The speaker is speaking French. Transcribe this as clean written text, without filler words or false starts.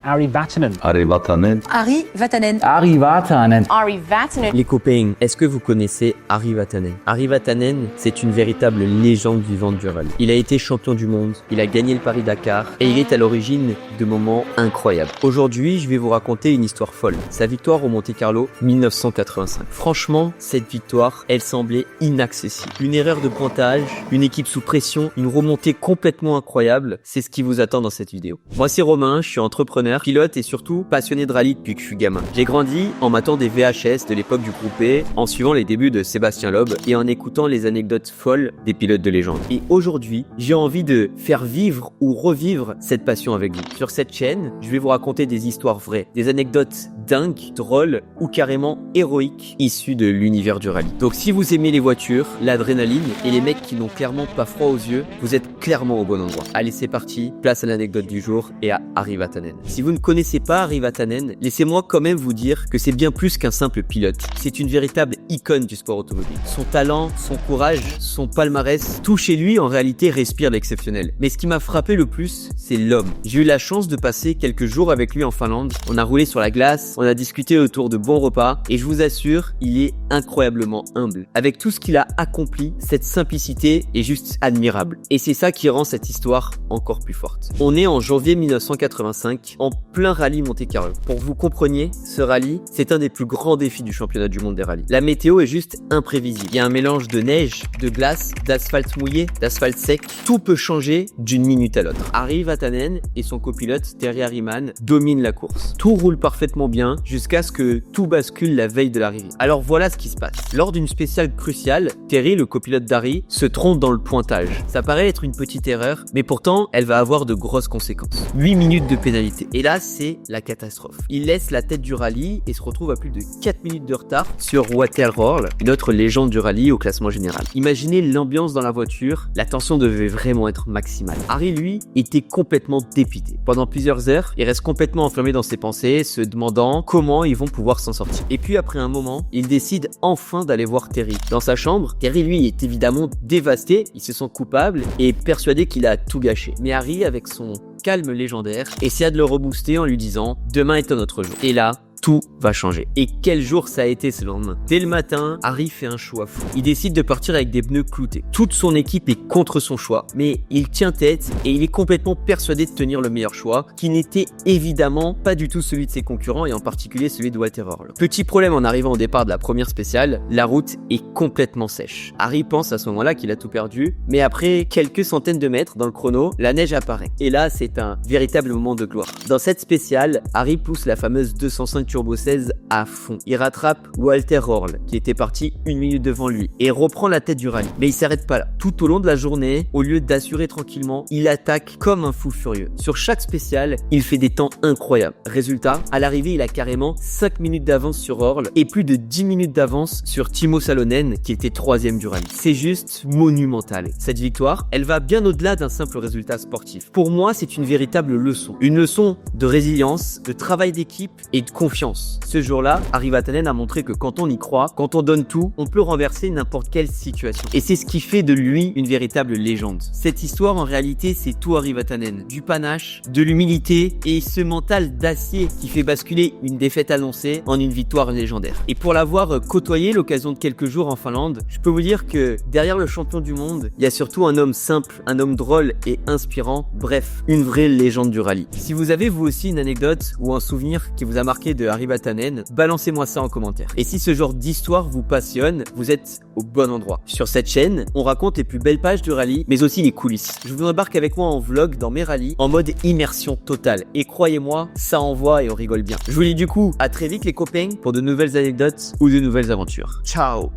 Ari Vatanen. Ari Vatanen. Ari Vatanen. Ari Vatanen. Ari Vatanen. Les copains, est-ce que vous connaissez Ari Vatanen? Ari Vatanen, c'est une véritable légende vivante du rallye. Il a été champion du monde, il a gagné le Paris-Dakar et il est à l'origine de moments incroyables. Aujourd'hui, je vais vous raconter une histoire folle. Sa victoire au Monte-Carlo 1985. Franchement, cette victoire, elle semblait inaccessible. Une erreur de pointage, une équipe sous pression, une remontée complètement incroyable, c'est ce qui vous attend dans cette vidéo. Moi c'est Romain, je suis entrepreneur, pilote et surtout passionné de rallye depuis que je suis gamin. J'ai grandi en matant des VHS de l'époque du groupe E, en suivant les débuts de Sébastien Loeb et en écoutant les anecdotes folles des pilotes de légende. Et aujourd'hui, j'ai envie de faire vivre ou revivre cette passion avec vous. Sur cette chaîne, je vais vous raconter des histoires vraies, des anecdotes dingues, drôles ou carrément héroïques issues de l'univers du rallye. Donc si vous aimez les voitures, l'adrénaline et les mecs qui n'ont clairement pas froid aux yeux, vous êtes clairement au bon endroit. Allez, c'est parti, place à l'anecdote du jour et à Ari Vatanen. Si vous ne connaissez pas Ari Vatanen, laissez-moi quand même vous dire que c'est bien plus qu'un simple pilote. C'est une véritable icône du sport automobile. Son talent, son courage, son palmarès, tout chez lui en réalité respire l'exceptionnel. Mais ce qui m'a frappé le plus, c'est l'homme. J'ai eu la chance de passer quelques jours avec lui en Finlande. On a roulé sur la glace, on a discuté autour de bons repas et je vous assure, il est incroyablement humble. Avec tout ce qu'il a accompli, cette simplicité est juste admirable. Et c'est ça qui rend cette histoire encore plus forte. On est en janvier 1985, en plein rallye Monte-Carlo. Pour que vous compreniez, ce rallye, c'est un des plus grands défis du championnat du monde des rallyes. La météo est juste imprévisible. Il y a un mélange de neige, de glace, d'asphalte mouillé, d'asphalte sec. Tout peut changer d'une minute à l'autre. Ari Vatanen et son copilote Terry Harriman dominent la course. Tout roule parfaitement bien jusqu'à ce que tout bascule la veille de l'arrivée. Alors voilà ce qui se passe. Lors d'une spéciale cruciale, Terry, le copilote d'Ari, se trompe dans le pointage. Ça paraît être une petite erreur, mais pourtant, elle va avoir de grosses conséquences. 8 minutes de pénalité. Et là, c'est la catastrophe. Il laisse la tête du rallye et se retrouve à plus de 4 minutes de retard sur Waterhoorn, une autre légende du rallye au classement général. Imaginez l'ambiance dans la voiture, la tension devait vraiment être maximale. Ari, lui, était complètement dépité. Pendant plusieurs heures, il reste complètement enfermé dans ses pensées, se demandant comment ils vont pouvoir s'en sortir. Et puis après un moment, il décide enfin d'aller voir Terry. Dans sa chambre, Terry, lui, est évidemment dévasté, il se sent coupable et persuadé qu'il a tout gâché. Mais Ari, avec son calme légendaire, essaie de le rebooster en lui disant « Demain est un autre jour ». Et là, tout va changer. Et quel jour ça a été ce lendemain. Dès le matin, Ari fait un choix fou. Il décide de partir avec des pneus cloutés. Toute son équipe est contre son choix, mais il tient tête et il est complètement persuadé de tenir le meilleur choix, qui n'était évidemment pas du tout celui de ses concurrents et en particulier celui de Waterhoorn. Petit problème en arrivant au départ de la première spéciale, la route est complètement sèche. Ari pense à ce moment-là qu'il a tout perdu, mais après quelques centaines de mètres dans le chrono, la neige apparaît. Et là, c'est un véritable moment de gloire. Dans cette spéciale, Ari pousse la fameuse 205 Turbo 16 à fond. Il rattrape Waterhoorn, qui était parti 1 minute devant lui, et reprend la tête du rallye. Mais il s'arrête pas là. Tout au long de la journée, au lieu d'assurer tranquillement, il attaque comme un fou furieux. Sur chaque spéciale, il fait des temps incroyables. Résultat, à l'arrivée, il a carrément 5 minutes d'avance sur Horl et plus de 10 minutes d'avance sur Timo Salonen, qui était 3e du rallye. C'est juste monumental. Cette victoire, elle va bien au-delà d'un simple résultat sportif. Pour moi, c'est une véritable leçon. Une leçon de résilience, de travail d'équipe et de confiance. Ce jour-là, Ari Vatanen a montré que quand on y croit, quand on donne tout, on peut renverser n'importe quelle situation. Et c'est ce qui fait de lui une véritable légende. Cette histoire, en réalité, c'est tout Ari Vatanen. Du panache, de l'humilité et ce mental d'acier qui fait basculer une défaite annoncée en une victoire légendaire. Et pour l'avoir côtoyé l'occasion de quelques jours en Finlande, je peux vous dire que derrière le champion du monde, il y a surtout un homme simple, un homme drôle et inspirant. Bref, une vraie légende du rallye. Si vous avez vous aussi une anecdote ou un souvenir qui vous a marqué de Ari Vatanen, balancez-moi ça en commentaire. Et si ce genre d'histoire vous passionne, vous êtes au bon endroit. Sur cette chaîne, on raconte les plus belles pages du rallye, mais aussi les coulisses. Je vous embarque avec moi en vlog dans mes rallyes, en mode immersion totale. Et croyez-moi, ça envoie et on rigole bien. Je vous dis du coup à très vite les copains pour de nouvelles anecdotes ou de nouvelles aventures. Ciao!